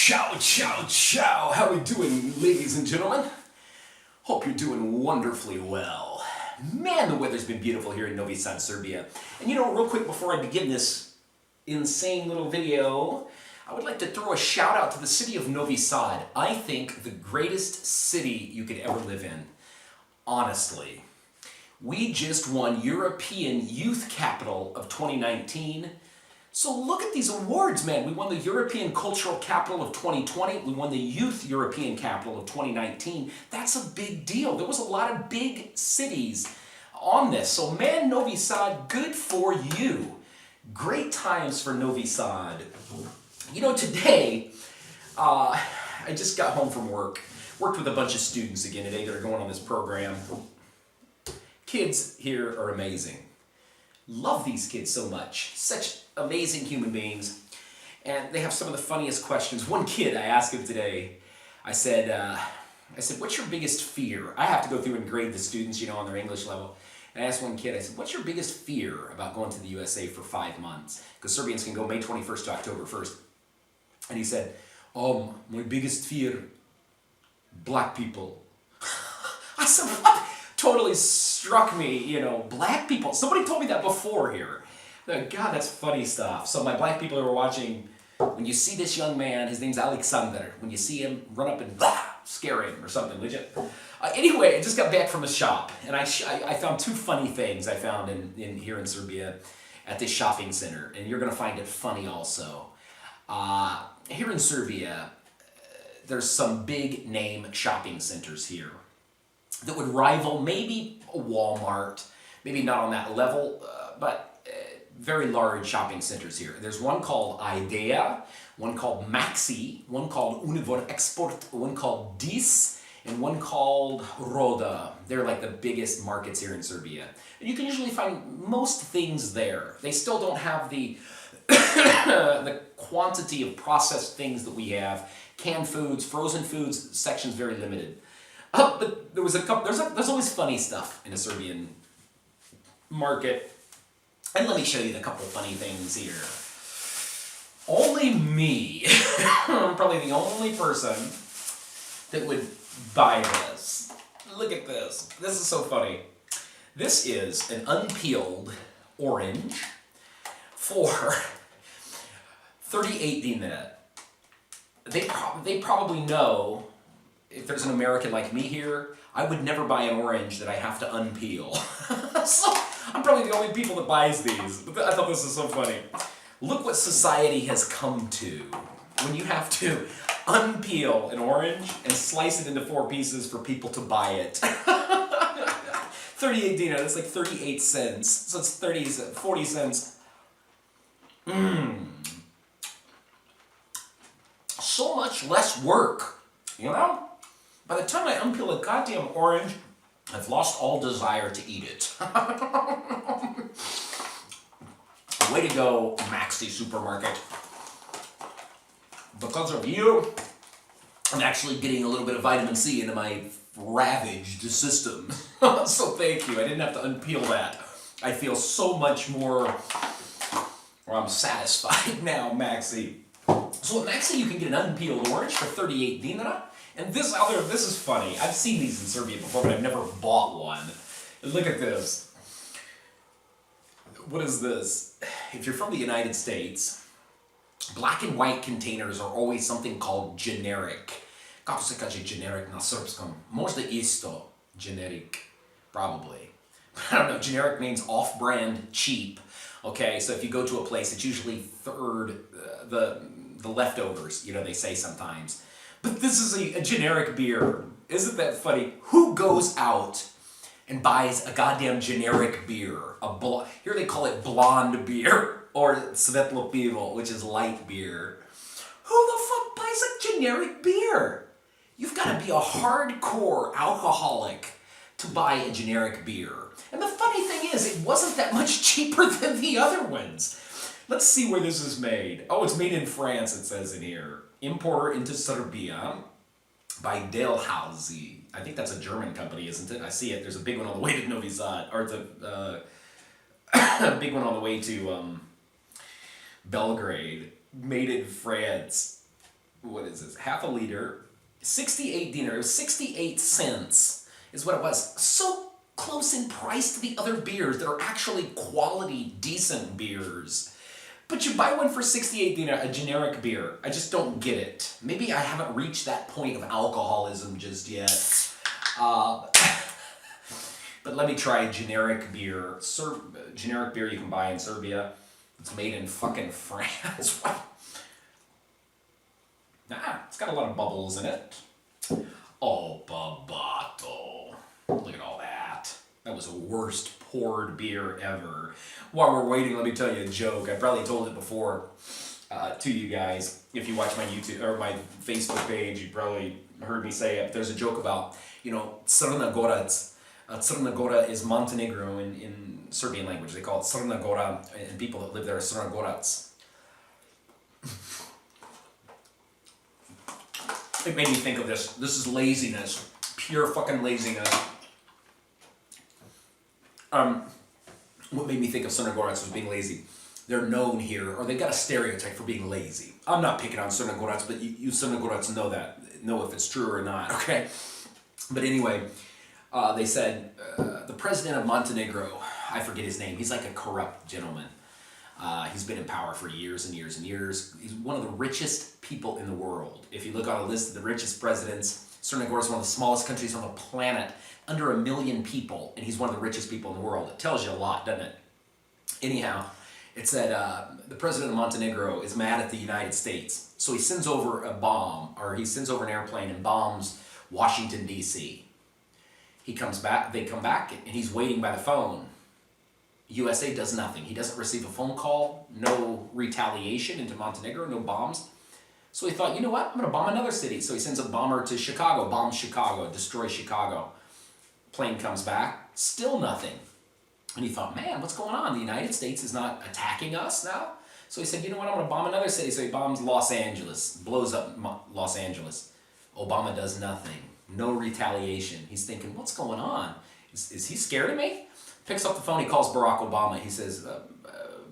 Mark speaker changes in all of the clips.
Speaker 1: Ciao, ciao, ciao. How are we doing, ladies and gentlemen? Hope you're doing wonderfully well. Man, the weather's been beautiful here in Novi Sad, Serbia. And real quick before I begin this insane little video, I would like to throw a shout out to the city of Novi Sad. I think the greatest city you could ever live in. Honestly. We just won European Youth Capital of 2019. So look at these awards, man. We won the European Cultural Capital of 2020. We won the Youth European Capital of 2019. That's a big deal. There was a lot of big cities on this. So man, Novi Sad, good for you. Great times for Novi Sad. Today, I just got home from work. Worked with a bunch of students again today that are going on this program. Kids here are amazing. Love these kids so much. Such amazing human beings. And they have some of the funniest questions. One kid, I asked him today, I said, what's your biggest fear? I have to go through and grade the students, on their English level. And I asked one kid, I said, what's your biggest fear about going to the USA for 5 months? Because Serbians can go May 21st to October 1st. And he said, my biggest fear, black people. I said, what? Totally struck me, black people. Somebody told me that before here. God, that's funny stuff. So my black people who are watching, when you see this young man, his name's Alexander, when you see him, run up and scare him or something, legit. Anyway, I just got back from a shop, and I found 2 funny things I found in here in Serbia at this shopping center, and you're going to find it funny also. Here in Serbia, there's some big name shopping centers here that would rival maybe a Walmart, maybe not on that level, but very large shopping centers here. There's one called Idea, one called Maxi, one called Univer Export, one called Dis, and one called Roda. They're like the biggest markets here in Serbia. And you can usually find most things there. They still don't have the the quantity of processed things that we have. Canned foods, frozen foods, section's very limited. But there was a couple. There's always funny stuff in a Serbian market, and let me show you the couple funny things here. Only me, I'm probably the only person that would buy this. Look at this. This is so funny. This is an unpeeled orange for 38 dinar. They probably know. If there's an American like me here, I would never buy an orange that I have to unpeel. So I'm probably the only people that buys these. But I thought this was so funny. Look what society has come to when you have to unpeel an orange and slice it into 4 pieces for people to buy it. 38 dinar, that's like 38 cents. So it's 40 cents. So much less work, By the time I unpeel a goddamn orange, I've lost all desire to eat it. Way to go, Maxi supermarket. Because of you, I'm actually getting a little bit of vitamin C into my ravaged system. So thank you. I didn't have to unpeel that. I feel so much more, I'm satisfied now, Maxi. So at Maxi, you can get an unpeeled orange for 38 dinar. And this is funny. I've seen these in Serbia before, but I've never bought one. And look at this. What is this? If you're from the United States, black and white containers are always something called generic. Kako se kaže generic na srpskom? Možda isto. Generic. Probably. I don't know. Generic means off-brand, cheap. Okay, so if you go to a place, it's usually the leftovers, they say sometimes. But this is a generic beer. Isn't that funny? Who goes out and buys a goddamn generic beer? Here they call it blonde beer, or svetlo pivo, which is light beer. Who the fuck buys a generic beer? You've got to be a hardcore alcoholic to buy a generic beer. And the funny thing is, it wasn't that much cheaper than the other ones. Let's see where this is made. Oh, it's made in France, it says in here. Importer into Serbia by Delhausen. I think that's a German company, isn't it? I see it. There's a big one on the way to Novi Sad, or the big one on the way to Belgrade. Made in France. what is this? Half a liter, 68 dinar. It was 68 cents is what it was. So close in price to the other beers that are actually quality, decent beers. But you buy one for 68 dinar, a generic beer. I just don't get it. Maybe I haven't reached that point of alcoholism just yet. But let me try generic beer. Generic beer you can buy in Serbia. It's made in fucking France. It's got a lot of bubbles in it. Oh, babato. Look at all that. That was the worst poured beer ever. While we're waiting, let me tell you a joke. I probably told it before to you guys. If you watch my YouTube or my Facebook page, you probably heard me say it. There's a joke about, Crna Gora. Crna Gora is Montenegro in Serbian language. They call it Crna Gora, and people that live there are Crna Gorac. It made me think of this. This is laziness. Pure fucking laziness. What made me think of Crna Gorac was being lazy. They're known here, or they've got a stereotype for being lazy. I'm not picking on Crna Gorac, but you Crna Gorac know if it's true or not, okay? But anyway, they said the president of Montenegro, I forget his name, he's like a corrupt gentleman. He's been in power for years and years and years. He's one of the richest people in the world. If you look on a list of the richest presidents, Crna Gora is one of the smallest countries on the planet, under 1 million people, and he's one of the richest people in the world. It tells you a lot, doesn't it? Anyhow, it said the president of Montenegro is mad at the United States, so he sends over a bomb, or he sends over an airplane and bombs Washington, D.C. He comes back, they come back, and he's waiting by the phone. USA does nothing. He doesn't receive a phone call, no retaliation into Montenegro, no bombs. So he thought, you know what, I'm going to bomb another city. So he sends a bomber to Chicago, bombs Chicago, destroys Chicago. Plane comes back, still nothing. And he thought, man, what's going on? The United States is not attacking us now? So he said, you know what, I'm going to bomb another city. So he bombs Los Angeles, blows up Los Angeles. Obama does nothing, no retaliation. He's thinking, what's going on? Is he scared of me? Picks up the phone, he calls Barack Obama. He says,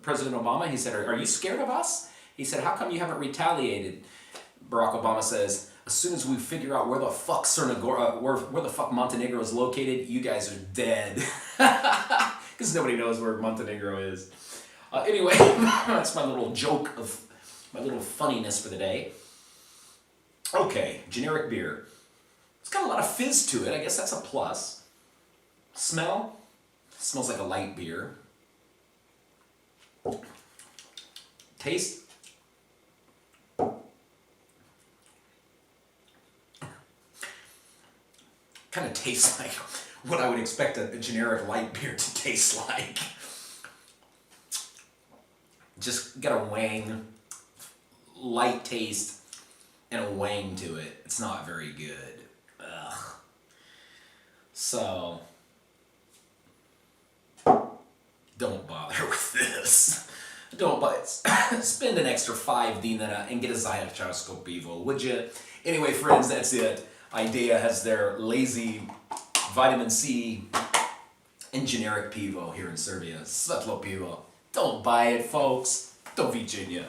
Speaker 1: President Obama, he said, are you scared of us? He said, how come you haven't retaliated? Barack Obama says, as soon as we figure out where the fuck where the fuck Montenegro is located, you guys are dead. Because nobody knows where Montenegro is. Anyway, that's my little joke of, my little funniness for the day. Okay, generic beer. It's got a lot of fizz to it. I guess that's a plus. Smell? Smells like a light beer. Taste? Kind of tastes like what I would expect a generic light beer to taste like. Just got a wang, light taste, and a wang to it. It's not very good. Ugh. So, don't bother with this. Don't spend an extra 5 dinara and get a Zajačarsko pivo, would you? Anyway, friends, that's it. Idea has their lazy vitamin C and generic pivo here in Serbia. Svetlo pivo. Don't buy it, folks. Do viđenja.